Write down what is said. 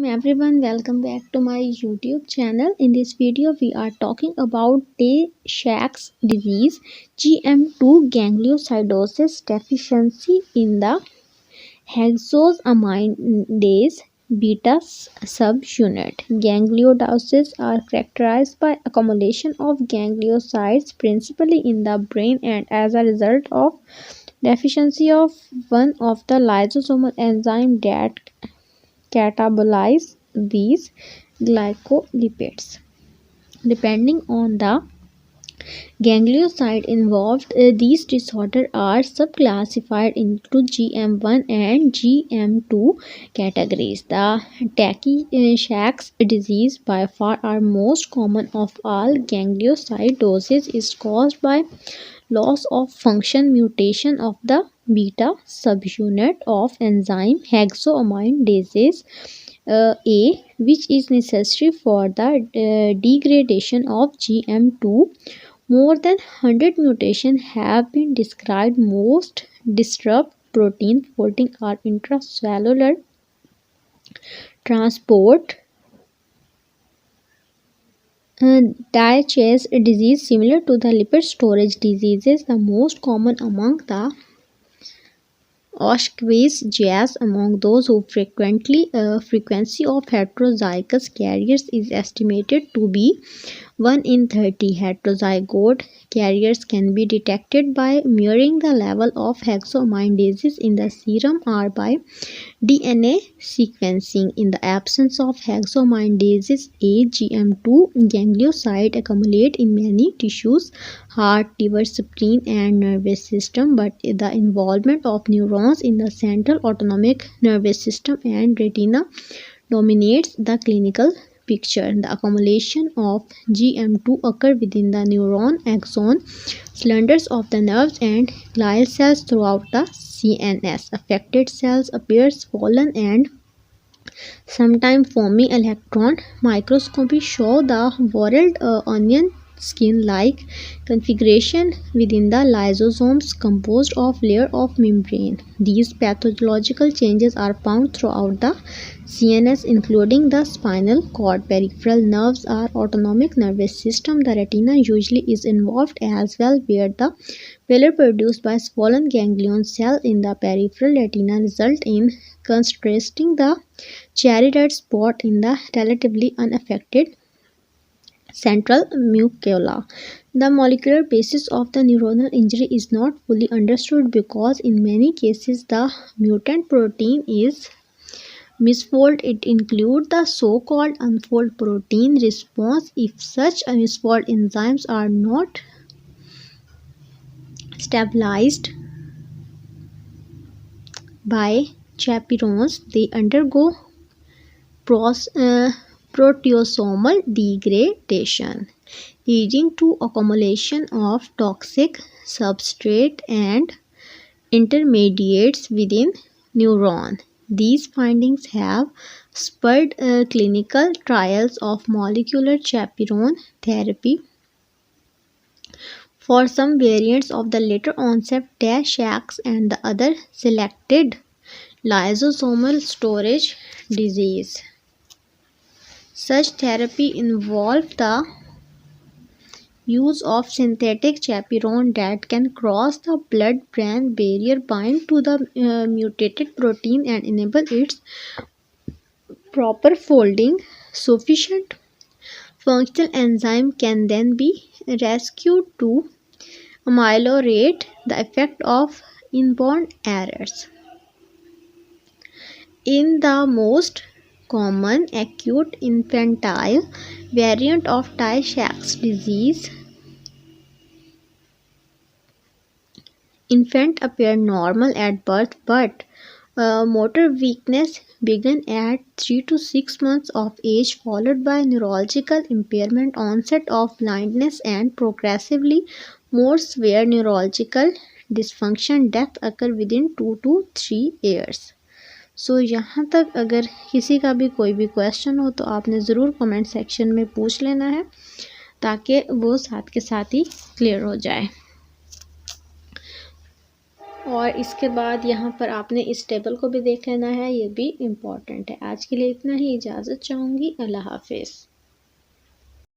Everyone, welcome back to my YouTube channel. In this video we are talking about the sachs disease, GM2 gangliosidosis deficiency in the hexosaminidase beta subunit. Gangliosidosis are characterized by accumulation of gangliosides principally in the brain and as a result of deficiency of one of the lysosomal enzyme that catabolize these glycolipids. Depending on the ganglioside involved, these disorders are subclassified into GM1 and GM2 categories. The Tay-Sachs disease, by far our most common of all gangliosidosis, is caused by loss of function mutation of the beta subunit of enzyme hexoaminidase A, which is necessary for the degradation of GM2. More than 100 mutations have been described. Most disrupt protein folding or intracellular transport. Tay-Sachs disease, similar to the lipid storage diseases, the most common among the Ashkenazi among those who frequency of heterozygous carriers is estimated to be 1 in 30. Heterozygote carriers can be detected by measuring the level of hexoaminidase in the serum or by DNA sequencing. In the absence of hexoaminidase A, GM2 ganglioside accumulate in many tissues, heart, liver, spleen, and nervous system, but the involvement of neurons in the central autonomic nervous system and retina dominates the clinical picture. The accumulation of GM2 occur within the neuron axon, cylinders of the nerves, and glial cells throughout the CNS. Affected cells appear swollen and sometimes foamy. Electron microscopy show the whorled onion skin-like configuration within the lysosomes composed of layer of membrane. These pathological changes are found throughout the CNS, including the spinal cord, peripheral nerves, or autonomic nervous system. The retina usually is involved as well, where the pallor produced by swollen ganglion cells in the peripheral retina result in contrasting the cherry red spot in the relatively unaffected central macula. The molecular basis of the neuronal injury is not fully understood because in many cases the mutant protein is misfold. It includes the so-called unfold protein response. If such misfold enzymes are not stabilized by chaperones, they undergo proteasomal degradation, leading to accumulation of toxic substrate and intermediates within neuron. These findings have spurred clinical trials of molecular chaperone therapy for some variants of the later onset Tay-Sachs and the other selected lysosomal storage disease. Such therapy involves the use of synthetic chaperone that can cross the blood-brain barrier, bind to the mutated protein, and enable its proper folding. Sufficient functional enzyme can then be rescued to ameliorate the effect of inborn errors. In the most common acute infantile variant of Tay-Sachs disease, infants appear normal at birth, but motor weakness begins at 3 to 6 months of age, followed by neurological impairment, onset of blindness, and progressively more severe neurological dysfunction. Death occur within 2 to 3 years. सो यहाँ तक अगर किसी का भी कोई भी question हो तो आपने ज़रूर कमेंट सेक्शन में पूछ लेना है ताकि वो साथ के साथ ही क्लियर हो जाए. और इसके बाद यहाँ पर आपने इस टेबल को भी देख लेना है, ये भी इम्पॉर्टेंट है। आज के लिए इतना ही, इजाज़त चाहूँगी। अल्लाह हाफिज़।